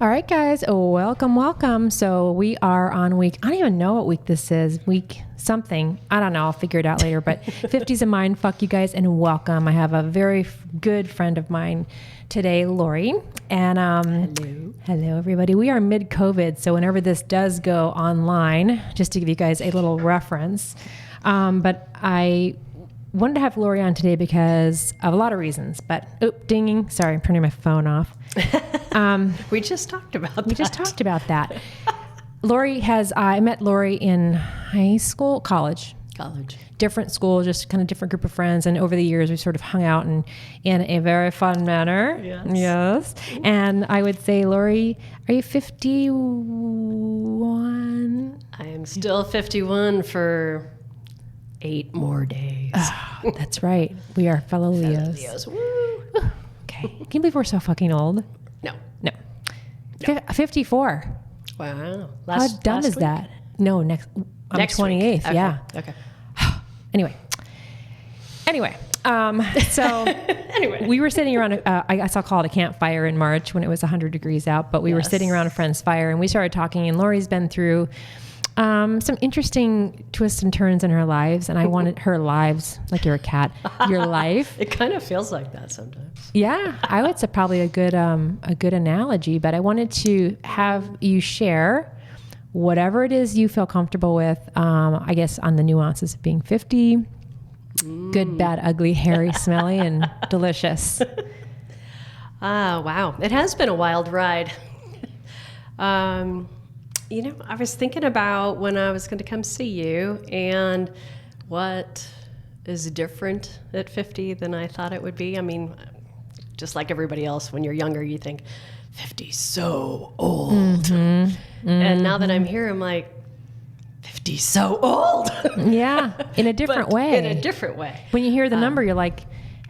All right, guys, welcome. So we are on week, I don't even know what week this is, week something. I don't know. I'll figure it out later, but 50's a Mindfuck, you guys, and welcome. I have a very good friend of mine today, Lori. And hello, everybody. We are mid-COVID, so whenever this does go online, just to give you guys a little reference, but I wanted to have Lori on today because of a lot of reasons, but dinging. Sorry, I'm turning my phone off. We just talked about that. Lori I met Lori in high school, college, different school, just kind of different group of friends. And over the years, we sort of hung out in a very fun manner. Yes. And I would say, Lori, are you 51? I am still 51 for 8 more days. Oh, that's right. We are fellow Leos. Woo. Okay. Can you believe we're so fucking old? No. 54. Wow. How dumb is that? No, next 28th. Okay. Yeah. Okay. Anyway. So we were sitting around, I guess I'll call it a campfire in March when it was 100 degrees out, but we were sitting around a friend's fire and we started talking, and Lori's been through some interesting twists and turns in her lives, and I wanted her lives, like you're a cat, your life. It kind of feels like that sometimes. Yeah, I would say probably a good analogy, but I wanted to have you share whatever it is you feel comfortable with, I guess on the nuances of being 50, good, bad, ugly, hairy, smelly, and delicious. Wow. It has been a wild ride. I was thinking about when I was going to come see you and what is different at 50 than I thought it would be. I mean, just like everybody else, when you're younger, you think 50's so old. Mm-hmm. And now that I'm here, I'm like, 50's so old. Yeah, in a different way. In a different way. When you hear the number, you're like,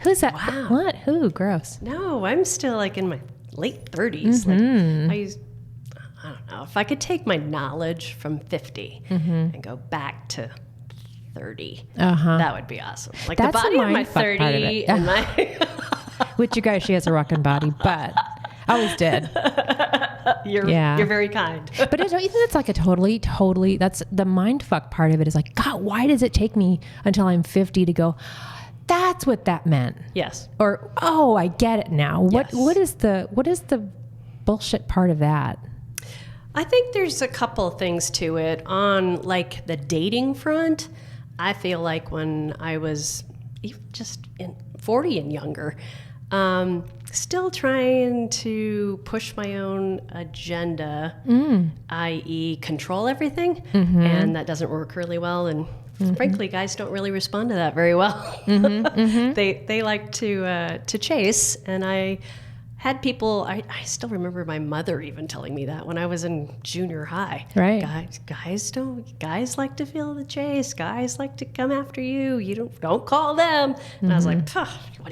who's that? Wow. What? Who? Gross. No, I'm still like in my late 30s. Mm-hmm. Like I don't know, if I could take my knowledge from 50 and go back to 30, that would be awesome. Like that's the body of my 30 and my... Which you guys, she has a rockin' body, but I always did. You're very kind. But don't you think that's like a totally, that's the mindfuck part of it is like, God, why does it take me until I'm 50 to go, that's what that meant? Yes. Or, oh, I get it now. What is the bullshit part of that? I think there's a couple things to it. On like the dating front, I feel like when I was just in 40 and younger, still trying to push my own agenda, i.e. control everything, and that doesn't work really well. And frankly, guys don't really respond to that very well. They like to chase, and I had people, I still remember my mother even telling me that when I was in junior high. Right. Guys like to feel the chase. Guys like to come after you. You don't call them. And I was like,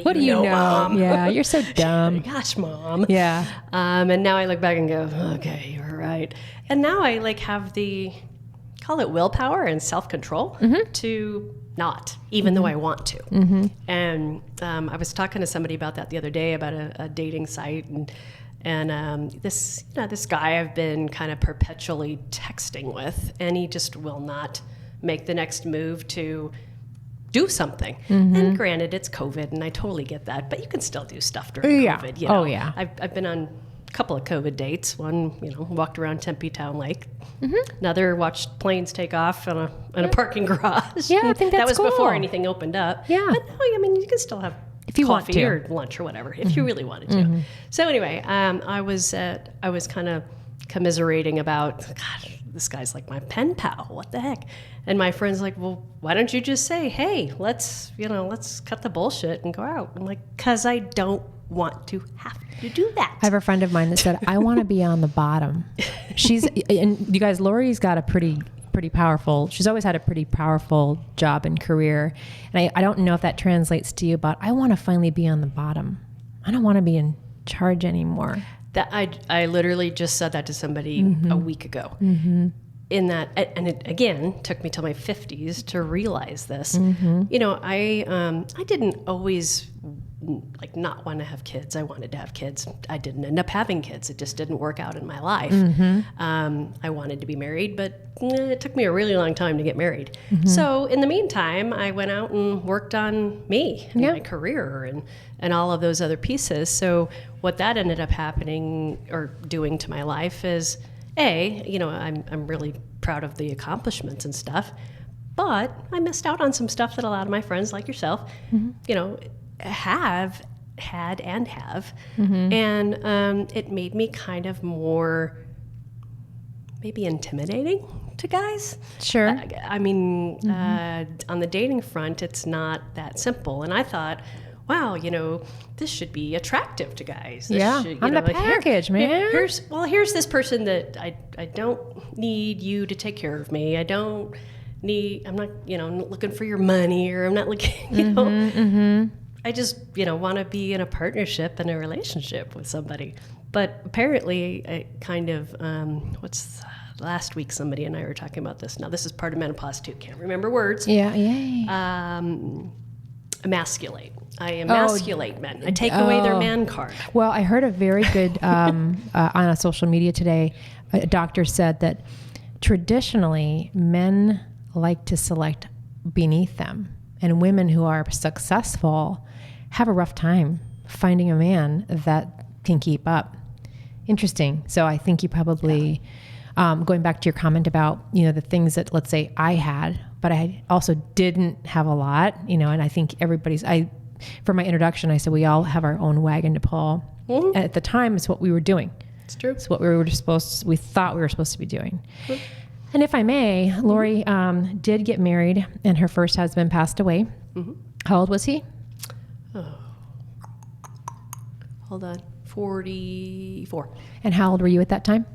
what do you know, Mom? Yeah, you're so dumb. Gosh, Mom. Yeah. And now I look back and go, okay, you're right. And now I like have call it willpower and self-control to not, even though I want to. And I was talking to somebody about that the other day about a dating site, and this guy I've been kind of perpetually texting with, and he just will not make the next move to do something. And granted, it's COVID, and I totally get that, but you can still do stuff during COVID. You know? Oh yeah. I've been on a couple of COVID dates. One, walked around Tempe Town Lake. Another, watched planes take off in a parking garage. Yeah, I think that's that was cool. before anything opened up. Yeah. But no, I mean, you can still have if you want coffee to. or lunch or whatever if you really wanted to. So anyway, I was kind of commiserating about, God, this guy's like my pen pal. What the heck? And my friend's like, well, why don't you just say, hey, let's cut the bullshit and go out. I'm like, because I don't want to have to do that. I have a friend of mine that said, I want to be on the bottom. And you guys, Lori's got a pretty powerful, she's always had a pretty powerful job and career. And I don't know if that translates to you, but I want to finally be on the bottom. I don't want to be in charge anymore. That I literally just said that to somebody a week ago. in that, and it again took me till my 50s to realize this. I didn't always like not want to have kids. I wanted to have kids. I didn't end up having kids. It just didn't work out in my life. I wanted to be married, but it took me a really long time to get married. So in the meantime, I went out and worked on me and my career and all of those other pieces. So what that ended up happening or doing to my life is, I'm really proud of the accomplishments and stuff, but I missed out on some stuff that a lot of my friends like yourself, have had and have. And it made me kind of more maybe intimidating to guys. Sure. On the dating front, it's not that simple. And I thought, wow, this should be attractive to guys. I'm the package, man. Here's this person that I don't need you to take care of me. I'm not, looking for your money, or I'm not looking, I just, want to be in a partnership and a relationship with somebody. But apparently, I kind of, last week somebody and I were talking about this. Now, this is part of menopause too. Can't remember words. Yeah, yeah. Emasculate. I emasculate men. I take away their man card. Well, I heard a very good, on a social media today, a doctor said that traditionally men like to select beneath them, and women who are successful have a rough time finding a man that can keep up. Interesting. So I think you probably, going back to your comment about, the things that, let's say, I had, but I also didn't have a lot, and I think for my introduction, I said we all have our own wagon to pull. And at the time, it's what we were doing. It's true. It's what we thought we were supposed to be doing. And if I may, Lori did get married, and her first husband passed away. How old was he? Oh. Hold on. 44. And how old were you at that time?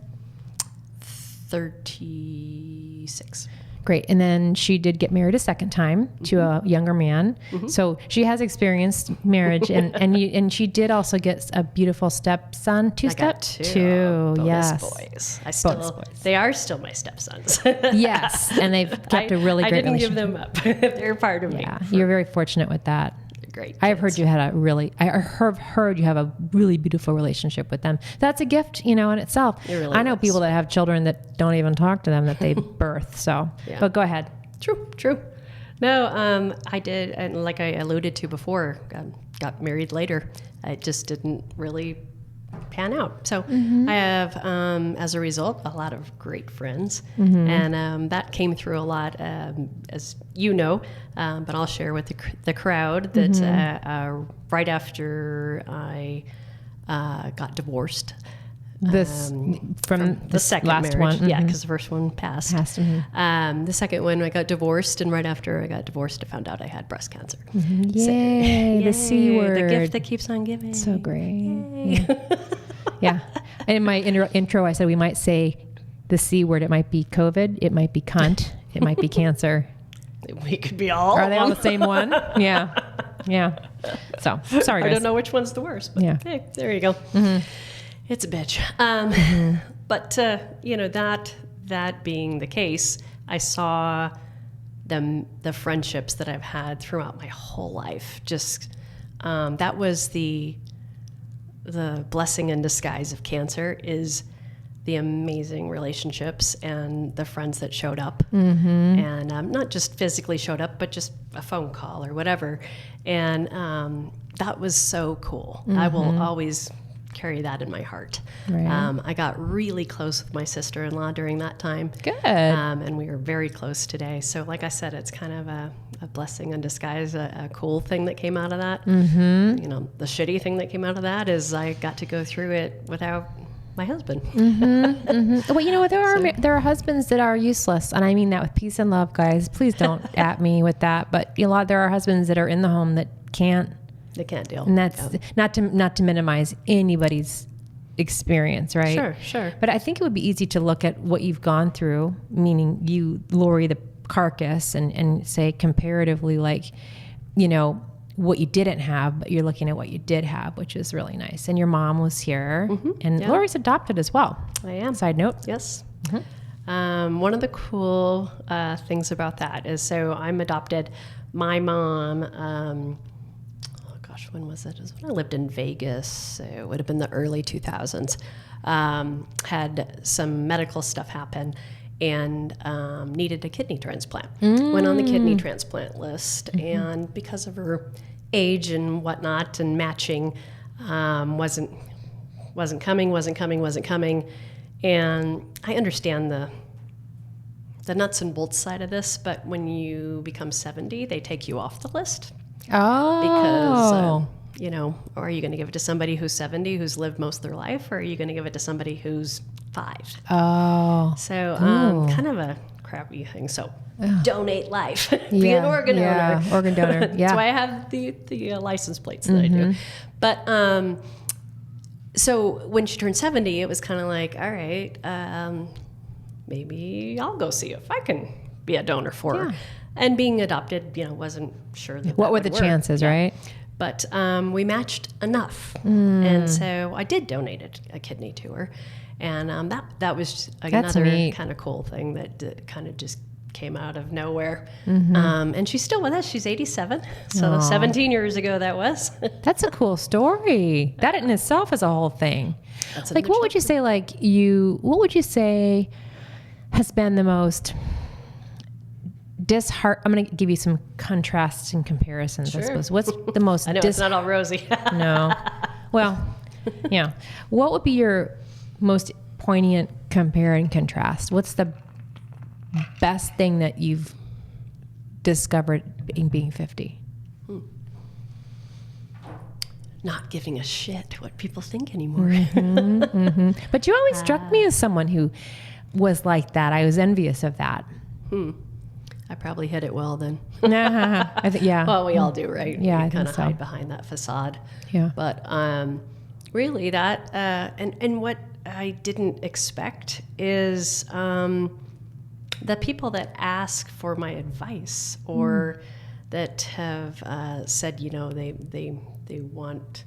36. Great. And then she did get married a second time to a younger man. So she has experienced marriage, and she did also get a beautiful stepson. I got two. Bonus boys. They are still my stepsons. Yes. And they've kept a really great relationship. I didn't give them up. They're part of me. Yeah. You're very fortunate with that. Great. I've heard you have a really beautiful relationship with them. That's a gift, in itself. It really I know is. people that have children that don't even talk to them that they birth. So, But go ahead. True. No, I did, and like I alluded to before, got married later. It just didn't really pan out. So I have, as a result, a lot of great friends, and that came through a lot, as you know. But I'll share with the crowd that right after I got divorced. From the second last marriage, one, because the first one passed. The second one, I got divorced, and right after I got divorced, I found out I had breast cancer. Yay, the C word, the gift that keeps on giving. So great. Yeah. And in my intro, I said we might say the C word. It might be COVID. It might be cunt. It might be cancer. We could be all. Are they all the same one? Yeah. So sorry, guys. I don't know which one's the worst. But hey, there you go. It's a bitch. But that being the case, I saw the friendships that I've had throughout my whole life. Just that was the blessing in disguise of cancer, is the amazing relationships and the friends that showed up, and not just physically showed up, but just a phone call or whatever. And that was so cool. I will always carry that in my heart. Right. I got really close with my sister-in-law during that time. Good. And we are very close today. So like I said, it's kind of a blessing in disguise, a cool thing that came out of that. The shitty thing that came out of that is I got to go through it without my husband. Well, there are husbands that are useless, and I mean that with peace and love, guys. Please don't at me with that. But there are husbands that are in the home that can't. They can't deal. And that's not to minimize anybody's experience, right? Sure. But I think it would be easy to look at what you've gone through, meaning you, Lori, the carcass, and say comparatively, what you didn't have, but you're looking at what you did have, which is really nice. And your mom was here, and Lori's adopted as well. I am. Side note. Yes. One of the cool things about that is, so I'm adopted. My mom, oh gosh, when was it? It was when I lived in Vegas. So it would have been the early 2000s. Had some medical stuff happen and needed a kidney transplant. Went on the kidney transplant list, and because of her age and whatnot and matching, wasn't coming. And I understand the nuts and bolts side of this, but when you become 70, they take you off the list. Oh. Because, are you going to give it to somebody who's 70, who's lived most of their life, or are you going to give it to somebody who's 5? Oh. So kind of a crappy thing. So donate life. Be an organ donor. Organ donor. Yeah. That's why I have the license plates that I do. But so when she turned 70, it was kind of like, all right, maybe I'll go see if I can be a donor for her. And being adopted, wasn't sure that what were would the work. chances, right? But we matched enough, and so I did donate a kidney to her, and that was another kind of cool thing that kind of just came out of nowhere. And she's still with us. She's 87, so 17 years ago that was. That's a cool story. That in itself is a whole thing. That's like, what would you say? What would you say has been the most I'm going to give you some contrasts and comparisons. Sure. I suppose. What's the most? I know it's not all rosy. No. Well, yeah. What would be your most poignant compare and contrast? What's the best thing that you've discovered in being 50? Not giving a shit what people think anymore. But you always struck me as someone who was like that. I was envious of that. I probably hid it well then. I think, yeah. Well, we all do, right? Yeah, we kind of hide so. behind that facade. Yeah. But really, that and what I didn't expect is the people that ask for my advice or that have said, they want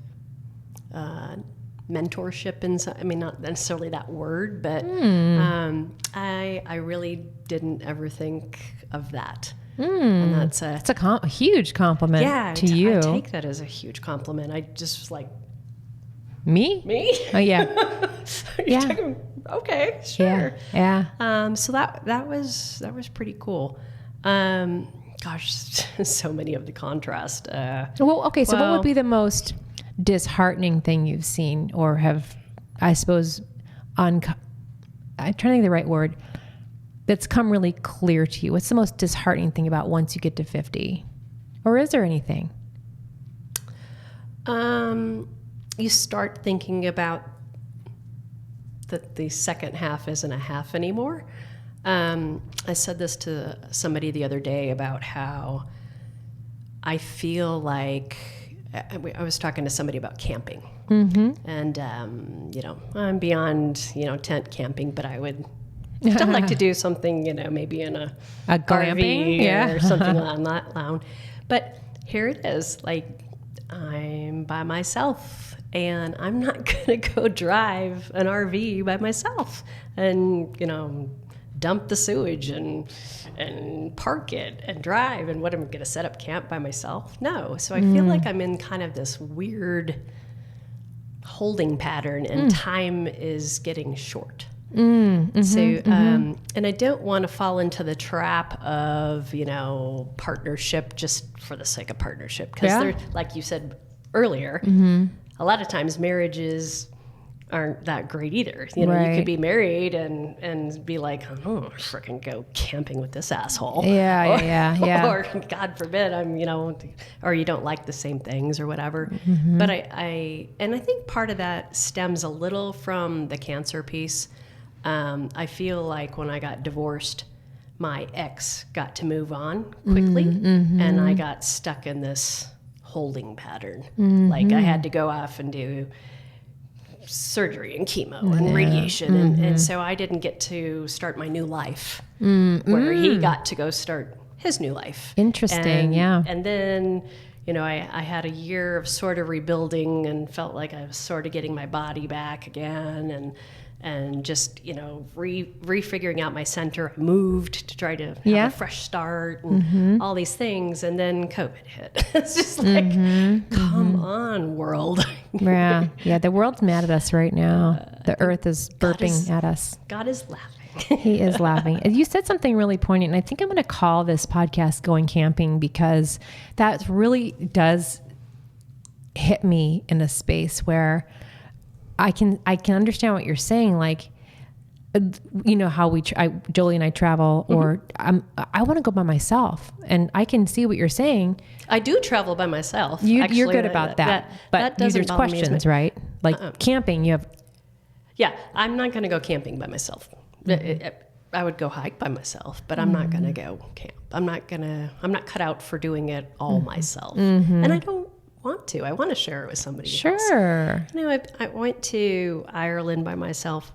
mentorship in some, I mean, not necessarily that word, but I really didn't ever think of that. And that's it's a huge compliment to you. I take that as a huge compliment. I just was like, me? Oh yeah. Yeah. Okay, sure. Yeah. So that was pretty cool. Gosh, so many of the contrast. Well, okay. So what would be the most disheartening thing you've seen or have, I suppose, I'm trying to think of the right word, that's come really clear to you? What's the most disheartening thing about once you get to 50? Or is there anything? You start thinking about that the second half isn't a half anymore. I said this to somebody the other day about how I feel like I was talking to somebody about camping, and I'm beyond tent camping, but I would still like to do something maybe in a glamping, RV or something on that line. But here it is, like I'm by myself, and I'm not gonna go drive an RV by myself, and dump the sewage and park it and drive, and what, am I going to set up camp by myself? No. So I feel like I'm in kind of this weird holding pattern, and time is getting short. So, and I don't want to fall into the trap of, partnership just for the sake of partnership. Because they're, like you said earlier, a lot of times marriages aren't that great either. You could be married and be like, oh, freaking go camping with this asshole. Yeah. Or God forbid, or you don't like the same things or whatever. But I think part of that stems a little from the cancer piece. I feel like when I got divorced, my ex got to move on quickly, and I got stuck in this holding pattern. Like I had to go off and do surgery and chemo and radiation, and so I didn't get to start my new life where he got to go start his new life. Interesting. And then I had a year of sort of rebuilding and felt like I was sort of getting my body back again, and just, refiguring out my center. I moved to try to have a fresh start and all these things. And then COVID hit. It's just like, come on, world. Yeah. Yeah. The world's mad at us right now. The earth is burping at us. God is laughing. He is laughing. You said something really poignant, and I think I'm going to call this podcast Going Camping, because that really does hit me in a space where I can understand what you're saying. Like, how Jolie and I travel, or I want to go by myself, and I can see what you're saying. I do travel by myself. You're good about that. But there's questions, right? Like camping, you have. Yeah, I'm not going to go camping by myself. I would go hike by myself, but I'm not going to go camp. I'm not cut out for doing it all myself. And I don't want to. I want to share it with somebody else. Sure. I went to Ireland by myself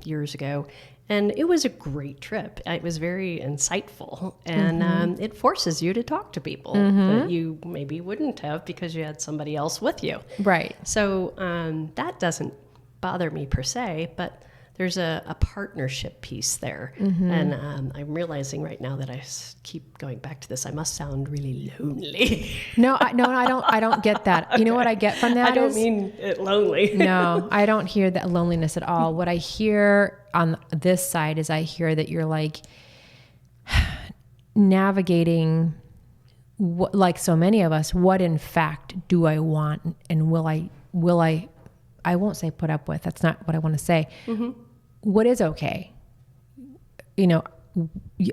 years ago, and it was a great trip. It was very insightful, and it forces you to talk to people that you maybe wouldn't have because you had somebody else with you. Right. So that doesn't bother me per se, but there's a partnership piece there. And I'm realizing right now that I keep going back to this. I must sound really lonely. No, I don't get that. Okay. You know what I get from that? I don't mean it lonely. No, I don't hear that loneliness at all. What I hear on this side is I hear that you're like navigating, like so many of us, what in fact do I want, and will I won't say put up with. That's not what I want to say. What is okay?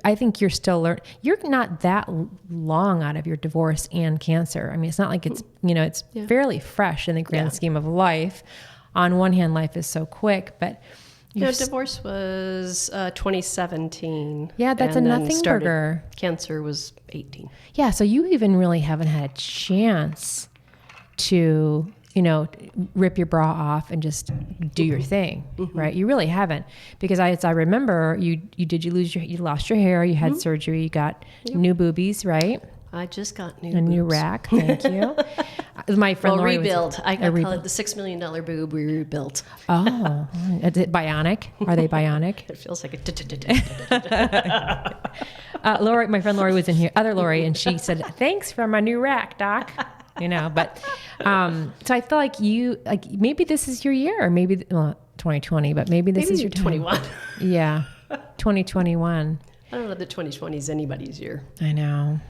I think you're still learning. You're not that long out of your divorce and cancer. I mean, it's not like it's, it's fairly fresh in the grand scheme of life. On one hand, life is so quick, but divorce was 2017. Yeah, that's a nothing burger. Cancer was 18. Yeah, so you even really haven't had a chance to rip your bra off and just do your thing, right? You really haven't, because as I remember, you lost your hair, you had surgery, you got new boobies, right? I just got new rack. Thank you. My friend Lori rebuild. I call it the $6 million boob we rebuilt. Oh, is it bionic? Are they bionic? It feels like Lori, my friend Lori was in here, other Lori, and she said, "Thanks for my new rack, Doc." But so I feel like maybe this is your year, or maybe 2020, but maybe this is your 21. Yeah, 2021. I don't know that 2020 is anybody's year. I know.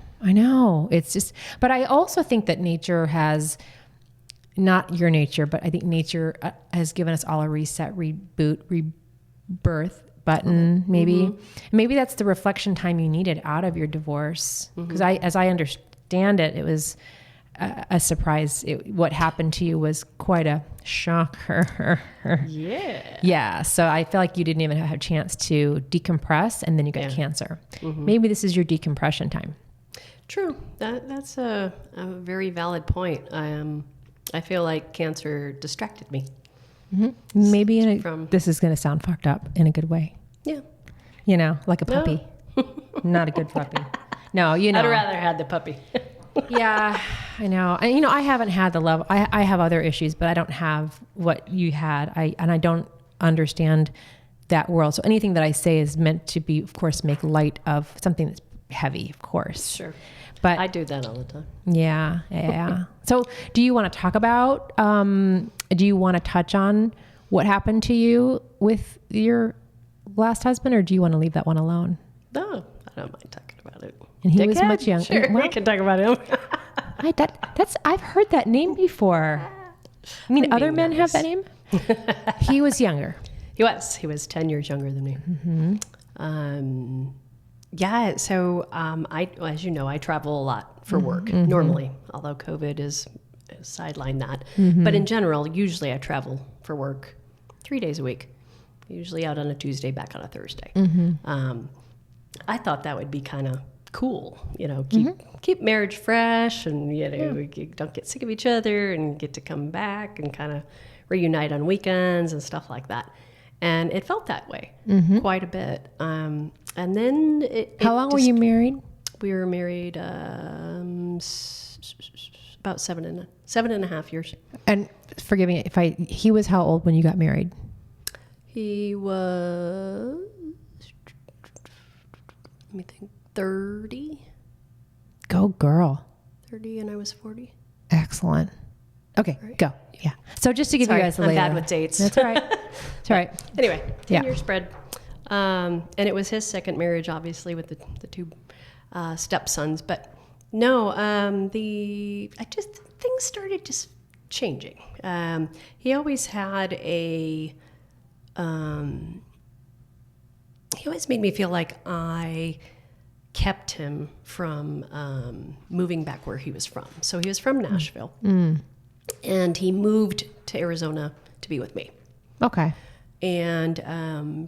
It's just, but I also think that nature has, not your nature, but I think nature has given us all a reset, reboot, rebirth button. Maybe that's the reflection time you needed out of your divorce. Because as I understand it, it was a surprise. What happened to you was quite a shocker. Yeah. So I feel like you didn't even have a chance to decompress, and then you got cancer. Maybe this is your decompression time. True. That's a very valid point. I feel like cancer distracted me. Maybe this is going to sound fucked up in a good way. Yeah. Like a puppy. Not a good puppy. No, I'd rather have the puppy. Yeah, I know. And I haven't had the love. I have other issues, but I don't have what you had. I don't understand that world. So anything that I say is meant to be, of course, make light of something that's heavy, of course. Sure. But I do that all the time. Yeah. So do you want to talk about, do you want to touch on what happened to you with your last husband, or do you want to leave that one alone? No, I don't mind talking about it. And he was much younger. Sure, we can talk about him. I've heard that name before. I mean, other men have that name? He was younger. He was 10 years younger than me. Yeah. So, as you know, I travel a lot for work normally, although COVID is sidelined that. But in general, usually I travel for work 3 days a week, usually out on a Tuesday, back on a Thursday. I thought that would be kind of cool, keep marriage fresh, and you don't get sick of each other, and get to come back and kind of reunite on weekends and stuff like that. And it felt that way quite a bit. And then how long were you married? We were married about 7.5 years. And forgive me he was how old when you got married? He He was, let me think, 30. Go girl. 30 and I was 40. Excellent. Okay, go. Yeah. So just to give you guys a I'm later. bad with dates. That's all right. That's all right. Anyway, 10 Yeah. year spread. And it was his second marriage, obviously, with the two stepsons. But no, things started just changing. He always had he always made me feel like I kept him from moving back where he was from. So he was from Nashville. And he moved to Arizona to be with me. Okay. And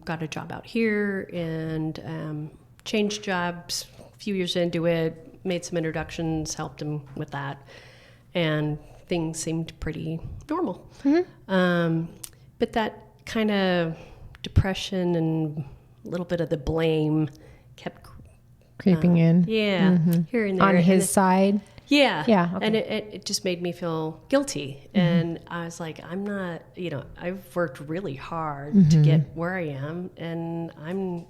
got a job out here and changed jobs a few years into it, made some introductions, helped him with that. And things seemed pretty normal. But that kind of depression and a little bit of the blame kept Creeping in. Yeah, here and there. On his side. Yeah. Yeah, okay. And it just made me feel guilty. And I was like, I'm not, I've worked really hard to get where I am, and I'm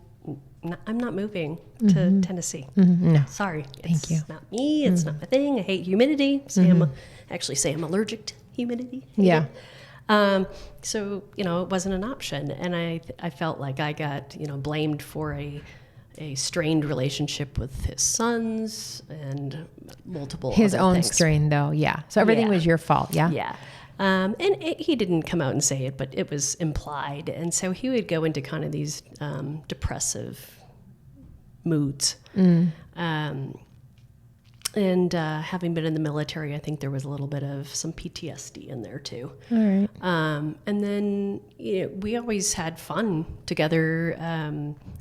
not moving to Tennessee. No. Sorry. Thank you. It's not me. It's not my thing. I hate humidity. I'm allergic to humidity. Yeah. So, it wasn't an option. And I felt like I got, blamed for a strained relationship with his sons and multiple His other own things. strain, though. Yeah. So everything was your fault. Yeah. Yeah. He didn't come out and say it, but it was implied. And so he would go into kind of these depressive moods. Having been in the military, I think there was a little bit of some PTSD in there too. All right. And then we always had fun together.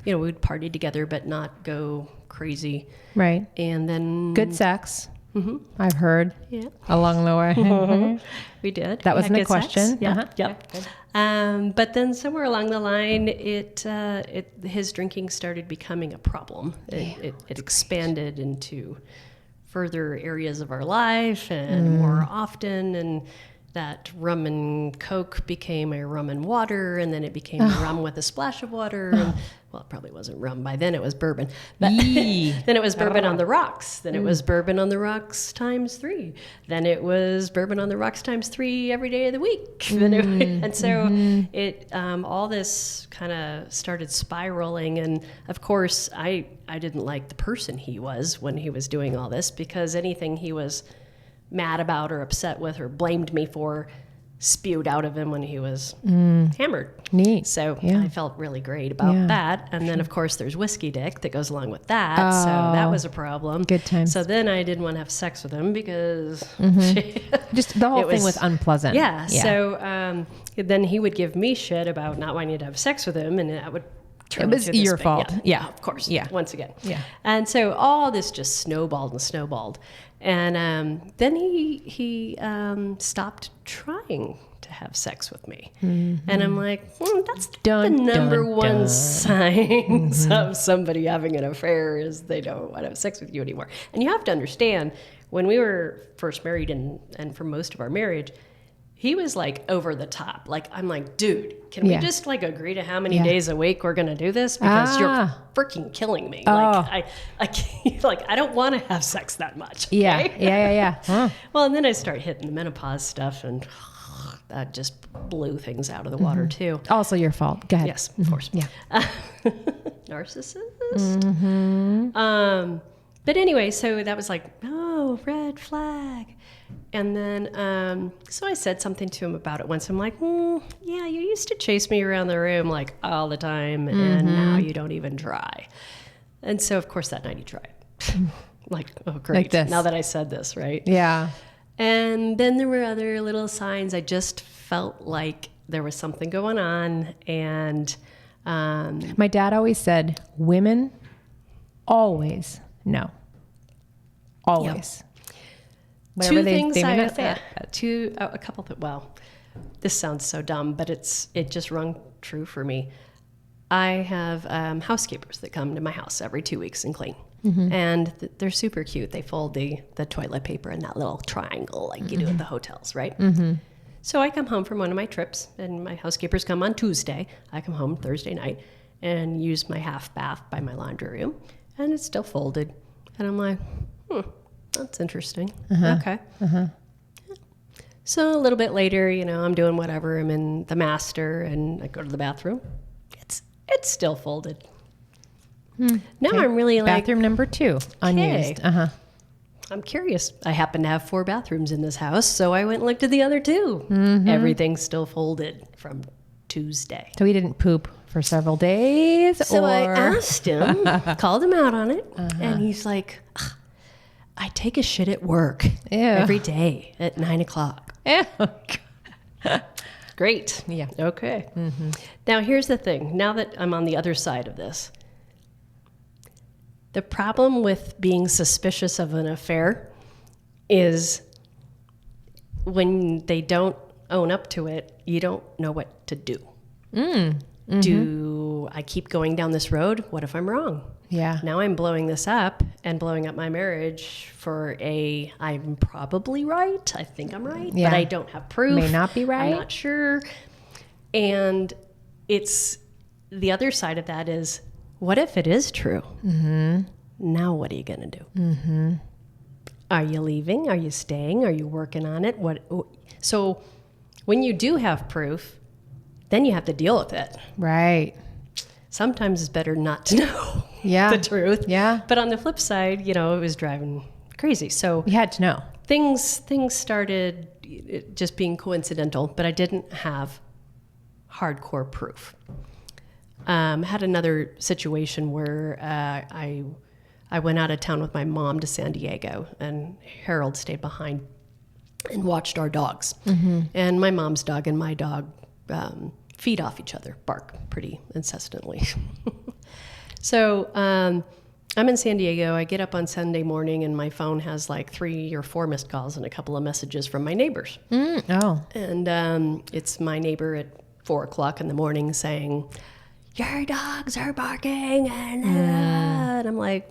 We'd party together, but not go crazy. Right. And then Good sex. I've heard. Yeah. Along the way. We did. That We wasn't had a good sex. question. Yeah. Uh-huh. Yep. But then somewhere along the line, his drinking started becoming a problem. It expanded into further areas of our life and more often, and that rum and Coke became a rum and water, and then it became rum with a splash of water. And, well, it probably wasn't rum by then; it was bourbon. But then it was bourbon on the rocks. Then it was bourbon on the rocks times 3. Then it was bourbon on the rocks times 3 every day of the week. And so it all this kind of started spiraling. And of course, I didn't like the person he was when he was doing all this, because anything he was mad about or upset with or blamed me for spewed out of him when he was hammered. Neat. So Yeah. I felt really great about that. And then, of course, there's whiskey dick that goes along with that. So that was a problem. Good times. So then I didn't want to have sex with him because... Just the whole thing was unpleasant. Yeah. So then he would give me shit about not wanting to have sex with him, and I would... It was your fault. Yeah. Of course. Yeah. Once again. Yeah. And so all this just snowballed and snowballed. And then he stopped trying to have sex with me. And I'm like, that's the number one signs of somebody having an affair is they don't want to have sex with you anymore. And you have to understand, when we were first married and for most of our marriage, he was like over the top. Like, I'm like, dude, can we just like agree to how many days a week we're going to do this? Because you're freaking killing me. Like, I can't, like, I don't want to have sex that much. Okay? Yeah. Huh. Well, and then I start hitting the menopause stuff, and that just blew things out of the water too. Also your fault. Go ahead. Yes, of course. Yeah. Narcissist. But anyway, so that was like, oh, red flag. And then, so I said something to him about it once. I'm like, yeah, you used to chase me around the room like all the time, and now you don't even try. And so, of course, that night he tried. Like, oh, great. Like this. Now that I said this, right? Yeah. And then there were other little signs. I just felt like there was something going on. And My dad always said, women always know. Always. Whatever two they things may I not say it. a couple of, well, this sounds so dumb, but it just rung true for me. I have housekeepers that come to my house every 2 weeks and clean. And they're super cute. They fold the toilet paper in that little triangle like you do at the hotels, right? So I come home from one of my trips, and my housekeepers come on Tuesday. I come home Thursday night and use my half bath by my laundry room, and it's still folded. And I'm like, that's interesting. Okay. So a little bit later, I'm doing whatever. I'm in the master, and I go to the bathroom. It's still folded. Now I'm really like... Bathroom number 2, unused. I'm curious. I happen to have 4 bathrooms in this house, so I went and looked at the other 2. Everything's still folded from Tuesday. So he didn't poop for several days? So I asked him, called him out on it, and he's like, I take a shit at work every day at 9 o'clock. Great. Yeah. Okay. Now, here's the thing. Now that I'm on the other side of this, the problem with being suspicious of an affair is when they don't own up to it, you don't know what to do. Do I keep going down this road? What if I'm wrong? Yeah. Now I'm blowing this up and blowing up my marriage for I'm probably right. I think I'm right, but I don't have proof. May not be right. I'm not sure. And it's the other side of that is, what if it is true? Now what are you going to do? Are you leaving? Are you staying? Are you working on it? So when you do have proof, then you have to deal with it. Right. Sometimes it's better not to know the truth. Yeah. But on the flip side, it was driving crazy. So you had to know. Things started just being coincidental, but I didn't have hardcore proof. Had another situation where I went out of town with my mom to San Diego, and Harold stayed behind and watched our dogs. And my mom's dog and my dog feed off each other, bark pretty incessantly. So I'm in San Diego. I get up on Sunday morning, and my phone has like 3 or 4 missed calls and a couple of messages from my neighbors. And it's my neighbor at 4 o'clock in the morning saying, your dogs are barking, and I'm like,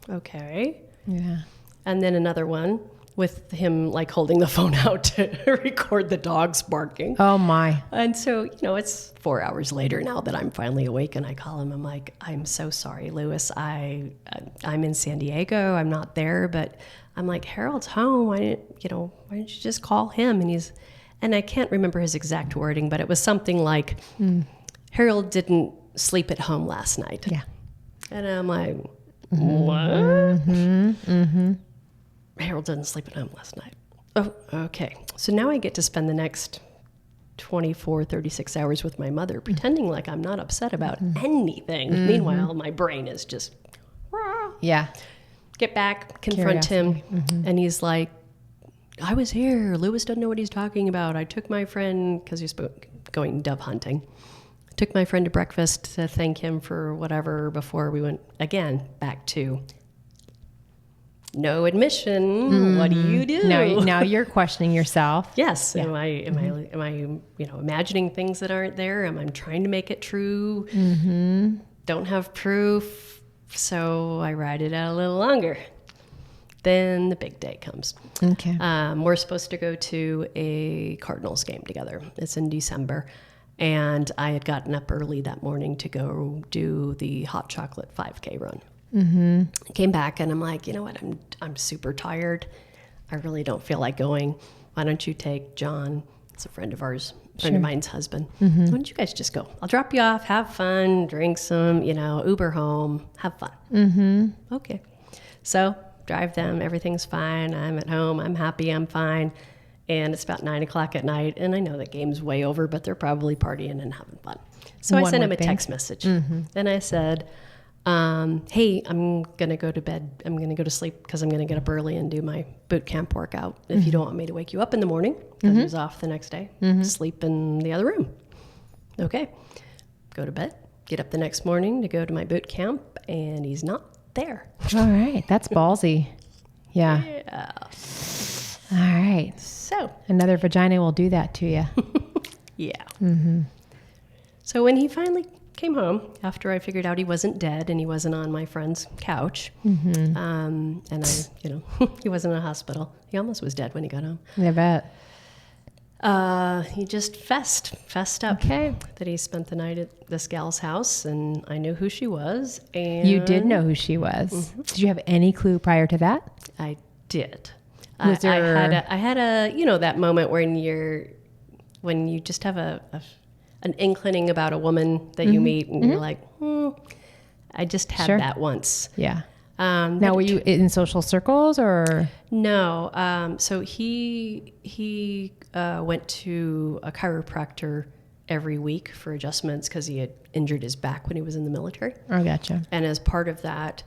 okay. Yeah. And then another one with him like holding the phone out to record the dogs barking. Oh my. And so, it's 4 hours later now that I'm finally awake, and I call him. I'm like, I'm so sorry, Lewis. I'm in San Diego. I'm not there, but I'm like, Harold's home. Why didn't you just call him? And I can't remember his exact wording, but it was something like, Harold didn't sleep at home last night. Yeah. And I'm like, what? Harold didn't sleep at home last night. Oh, okay. So now I get to spend the next 24, 36 hours with my mother, pretending like I'm not upset about anything. Meanwhile, my brain is just, yeah. Get back, confront him. And he's like, I was here. Lewis doesn't know what he's talking about. I took my friend, because he's going dove hunting. Took my friend to breakfast to thank him for whatever before we went, again, back to no admission. What do you do? Now you're questioning yourself. Yes. Yeah. Am I imagining things that aren't there? Am I trying to make it true? Don't have proof. So I ride it out a little longer. Then the big day comes. Okay. We're supposed to go to a Cardinals game together. It's in December. And I had gotten up early that morning to go do the hot chocolate 5K run. Came back, and I'm like, you know what? I'm super tired. I really don't feel like going. Why don't you take John? It's a friend of ours, friend of mine's husband. Why don't you guys just go? I'll drop you off, have fun, drink some, Uber home, have fun. Okay. So drive them. Everything's fine. I'm at home. I'm happy. I'm fine. And it's about 9 o'clock at night, and I know the game's way over, but they're probably partying and having fun. So I sent him a text message, and I said, hey, I'm going to go to bed. I'm going to go to sleep because I'm going to get up early and do my boot camp workout. If you don't want me to wake you up in the morning, because he was off the next day, sleep in the other room. Okay. Go to bed, get up the next morning to go to my boot camp, and he's not there. All right. That's ballsy. Yeah. All right. So another vagina will do that to you. Yeah. So when he finally came home, after I figured out he wasn't dead and he wasn't on my friend's couch, and I, he wasn't in a hospital. He almost was dead when he got home. I bet. He just fessed up Okay. that he spent the night at this gal's house, and I knew who she was. And You did know who she was. Did you have any clue prior to that? I did. Was there... I had a that moment when you just have an inclining about a woman that you meet, and you're like, I just had that once. Yeah. Now, were you in social circles or? No. So he went to a chiropractor every week for adjustments because he had injured his back when he was in the military. Oh, gotcha. And as part of that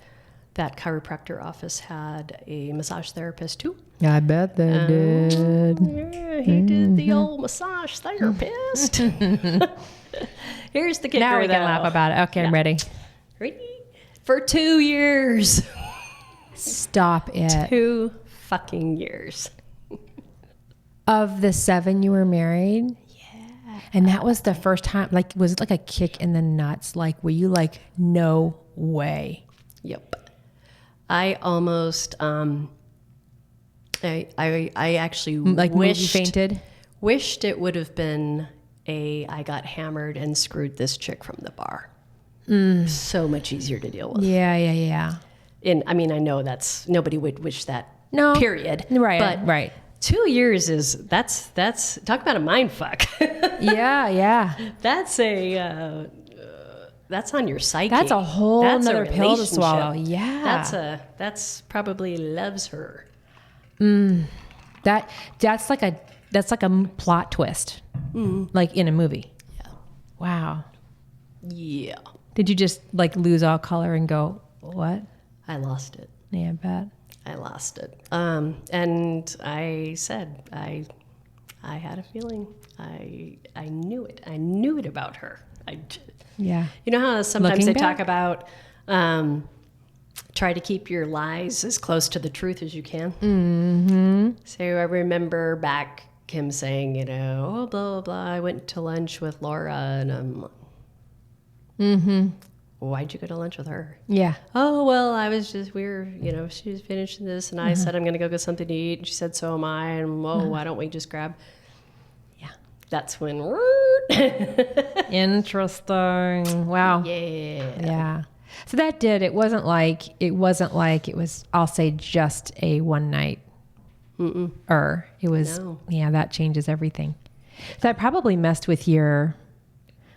chiropractor office had a massage therapist too. I bet they did. Yeah, he did the old massage therapist. Here's the kicker. Now we can though. laugh about it. Okay, I'm ready. For 2 years. Stop it. 2 fucking years. Of the 7 you were married? Yeah. And that was the first time, like, was it like a kick in the nuts? Like, were you like, no way? Yep. I almost, I actually like fainted? Wished it would have been I got hammered and screwed this chick from the bar. So much easier to deal with. Yeah. And I mean, I know nobody would wish that. No. Period. Right. But right. 2 years that's talk about a mind fuck. Yeah. That's on your psyche. That's a whole nother pill to swallow. relationship. Yeah. That's probably loves her. That's like a plot twist, like in a movie. Yeah. Wow. Yeah. Did you just like lose all color and go, what? I lost it. Yeah, I bet. I lost it. And I said, I had a feeling. I knew it. I knew it about her. Yeah. You know how sometimes Looking they back? talk about try to keep your lies as close to the truth as you can. Mm-hmm. So I remember back him saying, oh, blah, blah, blah. I went to lunch with Laura, and I'm like, why'd you go to lunch with her? Yeah. Oh, well, she was finishing this, and I said, I'm going to go get something to eat. And she said, so am I. And, why don't we just grab? Yeah. That's when. Interesting. Wow. Yeah. So it wasn't like it was, I'll say, just a one night. It was, yeah, that changes everything. So that probably messed with you,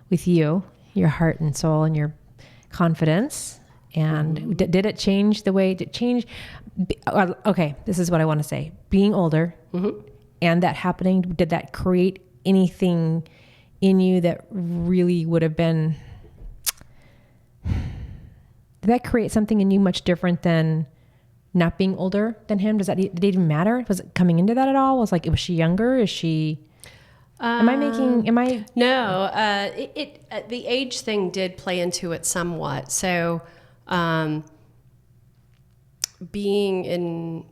your heart and soul and your confidence. And did it change the way it changed? Okay, this is what I want to say. Being older and that happening, did that create anything in you that really would have been, did that create something in you much different than not being older than him? Did it even matter? Was it coming into that at all? Was she younger? Is she... No, the age thing did play into it somewhat. So, being in,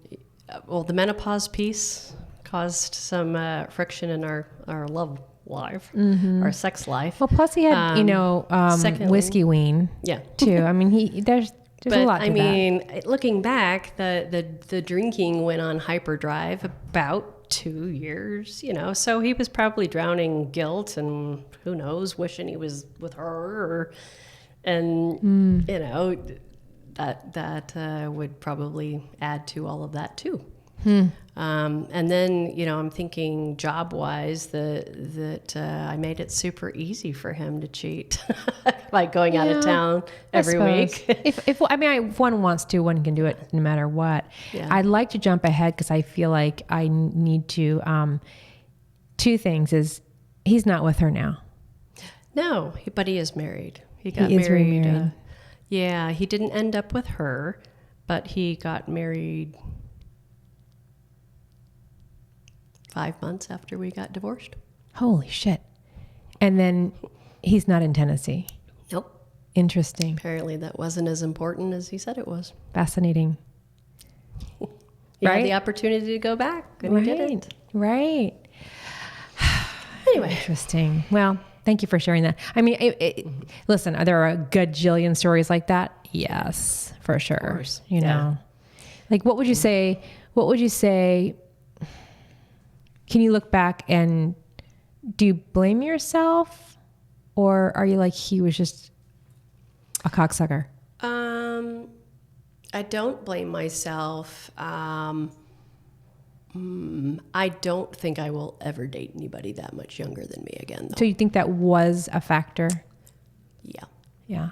the menopause piece caused some friction in our love life, our sex life. Well, plus he had, whiskey wean. Yeah. Too. I mean, there's a lot to that. Looking back, the drinking went on hyperdrive about 2 years, so he was probably drowning guilt and who knows, wishing he was with her, that would probably add to all of that too. And then, I'm thinking job-wise that I made it super easy for him to cheat, like going out of town every week. If one wants to, one can do it no matter what. Yeah. I'd like to jump ahead because I feel like I need to. 2 things is he's not with her now. No, but he is married. He got married. He didn't end up with her, but he got married 5 months after we got divorced. Holy shit. And then he's not in Tennessee. Nope. Interesting. Apparently that wasn't as important as he said it was. Fascinating. He had the opportunity to go back and he didn't. Right. Anyway. Interesting. Well, thank you for sharing that. I mean, listen, are there a gajillion stories like that? Yes, for sure. Of course. You know, like what would you say, can you look back and do you blame yourself, or are you like, he was just a cocksucker? I don't blame myself. I don't think I will ever date anybody that much younger than me again, though. So you think that was a factor? Yeah. Yeah.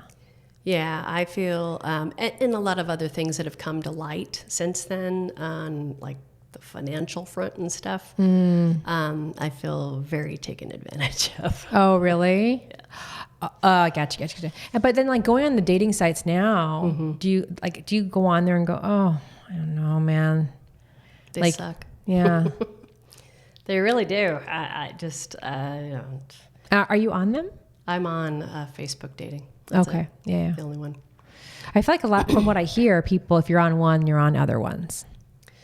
Yeah, I feel, and a lot of other things that have come to light since then, on like the financial front and stuff. I feel very taken advantage of. Oh, really? Yeah. Gotcha. But then, like, going on the dating sites now, do you go on there and go, oh, I don't know, man. They suck. Yeah. They really do. I don't. Are you on them? I'm on Facebook dating. That's okay. it. Yeah. The only one. I feel like a lot from what I hear, people, if you're on one, you're on other ones.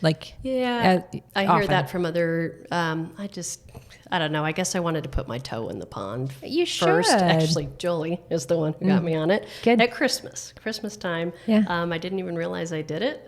Like, yeah, I often. hear that from other. I don't know. I guess I wanted to put my toe in the pond. You first. should. Actually, Julie is the one who got me on it. Good. At Christmas time. Yeah. I didn't even realize I did it.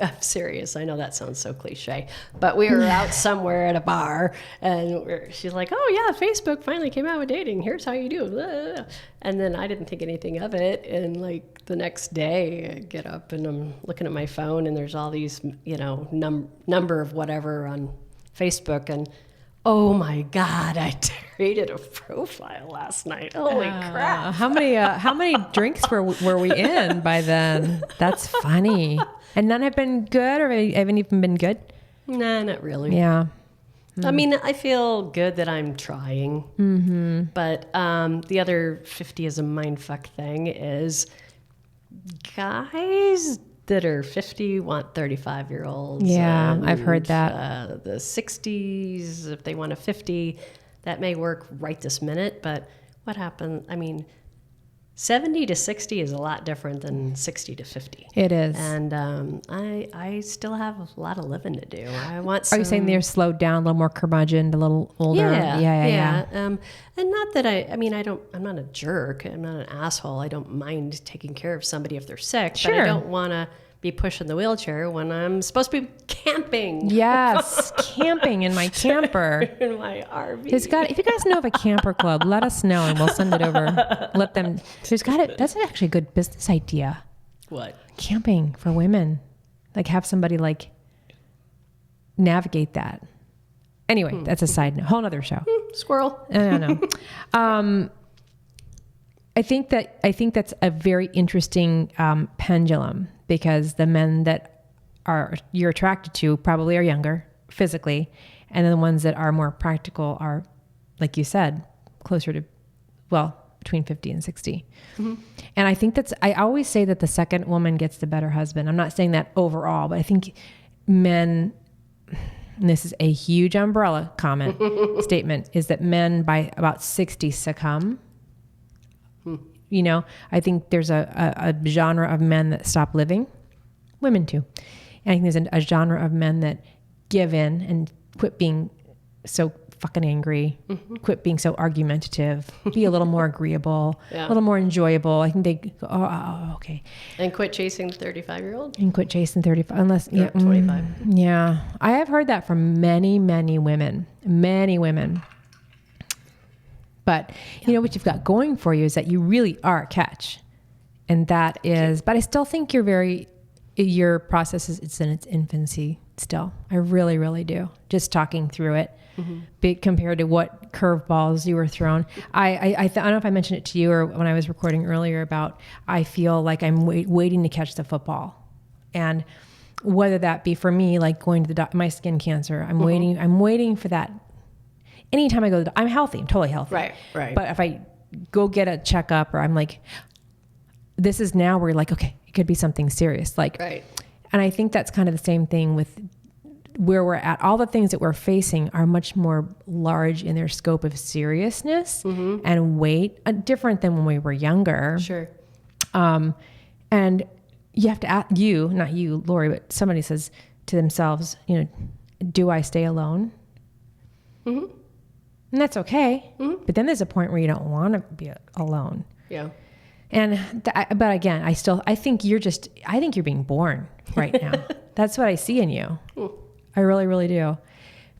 I'm serious. I know that sounds so cliche, but we were out somewhere at a bar, and she's like, "Oh yeah, Facebook finally came out with dating. Here's how you do." And then I didn't think anything of it, and like the next day, I get up and I'm looking at my phone, and there's all these, number of whatever on Facebook, and oh my God, I created a profile last night. Holy crap! How many drinks were we in by then? That's funny. And none have been good, or haven't even been good? Nah, not really. Yeah. I mean, I feel good that I'm trying. Mm-hmm. But the other 50 is a mindfuck thing is guys that are 50 want 35-year-olds. Yeah, I've heard that. The 60s, if they want a 50, that may work right this minute. But what happened? I mean, 70 to 60 is a lot different than 60 to 50. It is. And I still have a lot of living to do. I want Are you saying they're slowed down, a little more curmudgeon, a little older? Yeah. And not that I'm not a jerk. I'm not an asshole. I don't mind taking care of somebody if they're sick. Sure. But I don't want to be pushing the wheelchair when I'm supposed to be camping. Yes, camping in my camper. In my RV. If you guys know of a camper club, let us know and we'll send it over. Let them. That's actually a good business idea. What? Camping for women. Like, have somebody like navigate that. Anyway, that's a side note. Whole other show. Squirrel. I don't know. I think that's a very interesting pendulum, because the men that you're attracted to probably are younger physically, and then the ones that are more practical are, like you said, closer to, between 50 and 60. Mm-hmm. And I think I always say that the second woman gets the better husband. I'm not saying that overall, but I think men, and this is a huge umbrella statement, is that men by about 60 succumb. I think there's a genre of men that stop living, women too. And I think there's a genre of men that give in and quit being so fucking angry, quit being so argumentative, be a little more agreeable, a little more enjoyable. I think they go, oh, okay. And quit chasing the 35-year-old? And quit chasing 35, unless, 25. Yeah. I have heard that from many, many women. But what you've got going for you is that you really are a catch. And that is, but I still think your process it's in its infancy still. I really, really do. Just talking through it, big compared to what curveballs you were thrown. I don't know if I mentioned it to you or when I was recording earlier about, I feel like I'm waiting to catch the football. And whether that be for me, like going to my skin cancer, I'm waiting for that. Anytime I go, I'm healthy. I'm totally healthy. Right. But if I go get a checkup, or I'm like, this is now where you're like, okay, it could be something serious. Right. And I think that's kind of the same thing with where we're at. All the things that we're facing are much more large in their scope of seriousness and weight, different than when we were younger. Sure. And you have to ask not you, Lori, but somebody says to themselves, do I stay alone? Mm-hmm. And that's okay. Mm-hmm. But then there's a point where you don't want to be alone. Yeah. And, but again, I think you're being born right now. That's what I see in you. I really, really do.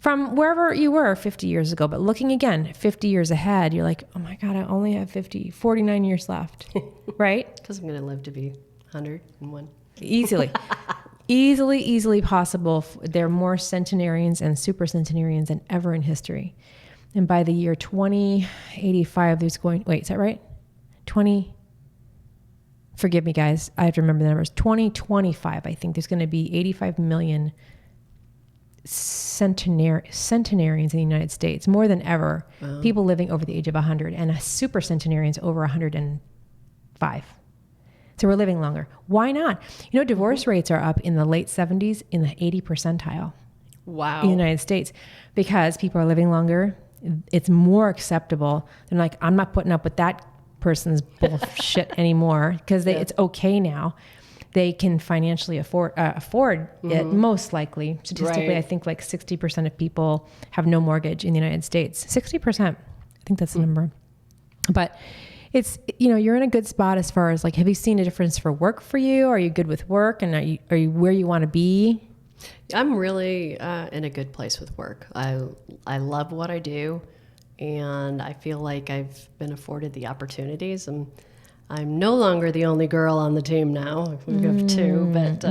from wherever you were 50 years ago, but looking again 50 years ahead, you're like, oh my God, I only have 49 years left, right? Because I'm going to live to be 101. Easily possible. There are more centenarians and super centenarians than ever in history. And by the year 2085, there's going, wait, is that right? Forgive me guys, I have to remember the numbers. 2025, I think there's going to be 85 million centenarians in the United States, more than ever. Wow. People living over the age of 100, and a super centenarians over 105. So we're living longer. Why not? Divorce rates are up in the late 70s in the 80 percentile. Wow. In the United States, because people are living longer. It's more acceptable. They're like, I'm not putting up with that person's bullshit anymore, because it's okay now. They can financially afford it, most likely. Statistically, right. I think like 60% of people have no mortgage in the United States. 60%. I think that's the number. But it's, you're in a good spot as far as like, have you seen a difference for work for you? Are you good with work? And are you where you want to be? I'm really in a good place with work. I love what I do, and I feel like I've been afforded the opportunities. And I'm no longer the only girl on the team now. We have two, but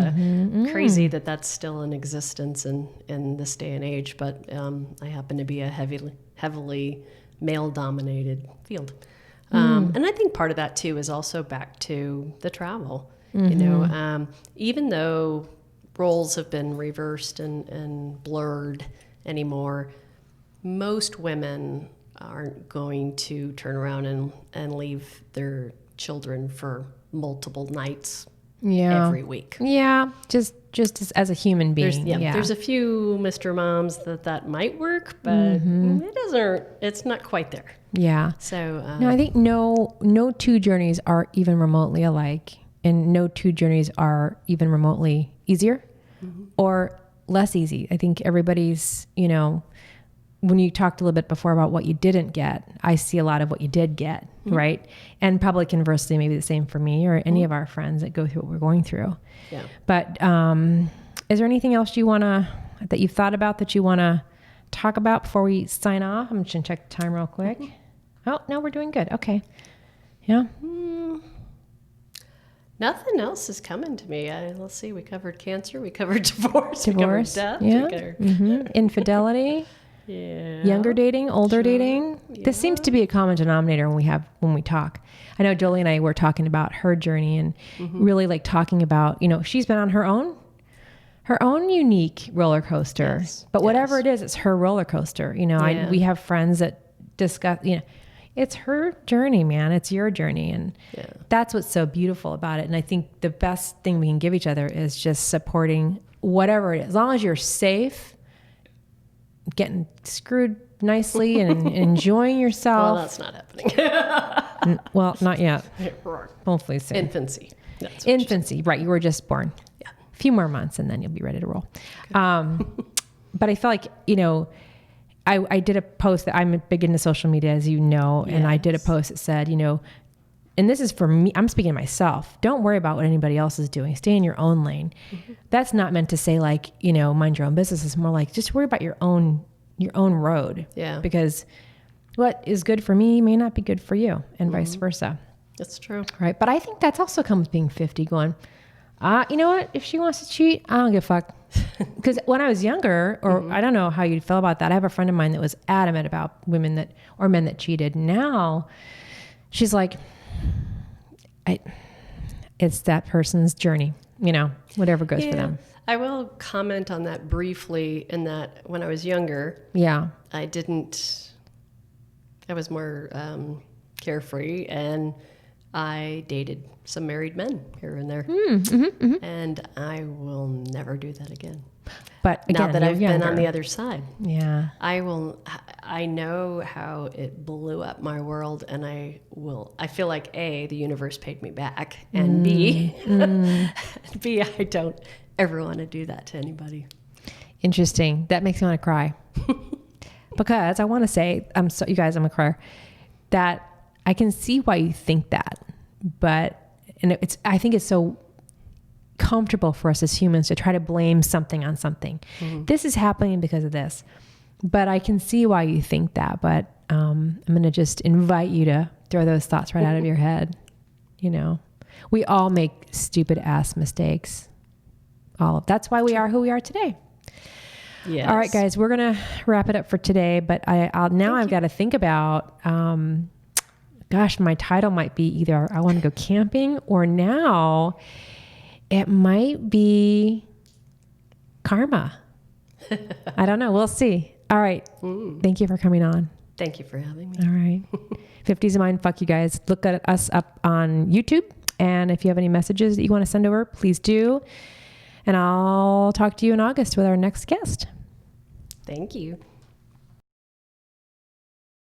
crazy that that's still in existence in this day and age. But I happen to be a heavily male-dominated field. And I think part of that, too, is also back to the travel. Even though roles have been reversed and blurred anymore, most women aren't going to turn around and leave their children for multiple nights every week. Yeah, just as a human being. There's a few Mr. Moms that might work, but it's not quite there. Yeah. So no, I think no two journeys are even remotely alike, and no two journeys are even remotely easier or less easy. I think everybody's, when you talked a little bit before about what you didn't get, I see a lot of what you did get, right? And probably conversely, maybe the same for me or any of our friends that go through what we're going through. Yeah. But is there anything else that you've thought about that you want to talk about before we sign off? I'm just going to check the time real quick. Oh, no, we're doing good. Okay. Yeah. Nothing else is coming to me. Let's see. We covered cancer. We covered divorce. We covered death. Yeah. Infidelity. Yeah. Younger dating, older dating. Yeah. This seems to be a common denominator when we talk. I know Jolie and I were talking about her journey and really like talking about, she's been on her own unique roller coaster. Yes. But whatever it is, it's her roller coaster. We have friends that discuss, it's her journey, man. It's your journey. And that's what's so beautiful about it. And I think the best thing we can give each other is just supporting whatever it is. As long as you're safe, getting screwed nicely and enjoying yourself. Well, that's not happening. Well, not yet. Hopefully soon. Infancy. Infancy, right. You were just born. Yeah. A few more months and then you'll be ready to roll. But I feel like, I did a post that I'm big into social media, as you know, and I did a post that said, and this is for me, I'm speaking to myself. Don't worry about what anybody else is doing. Stay in your own lane. That's not meant to say like, mind your own business. It's more like just worry about your own road. Yeah. Because what is good for me may not be good for you, and vice versa. That's true. Right. But I think that's also comes being 50 going, you know what? If she wants to cheat, I don't give a fuck. Because when I was younger, or I don't know how you'd feel about that. I have a friend of mine that was adamant about men that cheated. Now she's like, it's that person's journey, whatever goes for them. I will comment on that briefly in that when I was younger, I was more carefree, and I dated some married men here and there. And I will never do that again. But again, now that I've been on the other side, I know how it blew up my world, and I feel like A, the universe paid me back, and B, I don't ever want to do that to anybody. Interesting. That makes me want to cry. Because I want to say, you guys, I'm a crier, that I can see why you think that, I think it's so comfortable for us as humans to try to blame something on something. This is happening because of this. But I can see why you think that. But I'm going to just invite you to throw those thoughts right out of your head. You know, we all make stupid ass mistakes. That's why we are who we are today. Yes. All right, guys, we're going to wrap it up for today. But I've got to think about, my title might be either I want to go camping, or now it might be karma. I don't know. We'll see. All right. Thank you for coming on. Thank you for having me. All right. 50s of Mindfuck, you guys. Look at us up on YouTube. And if you have any messages that you want to send over, please do. And I'll talk to you in August with our next guest. Thank you.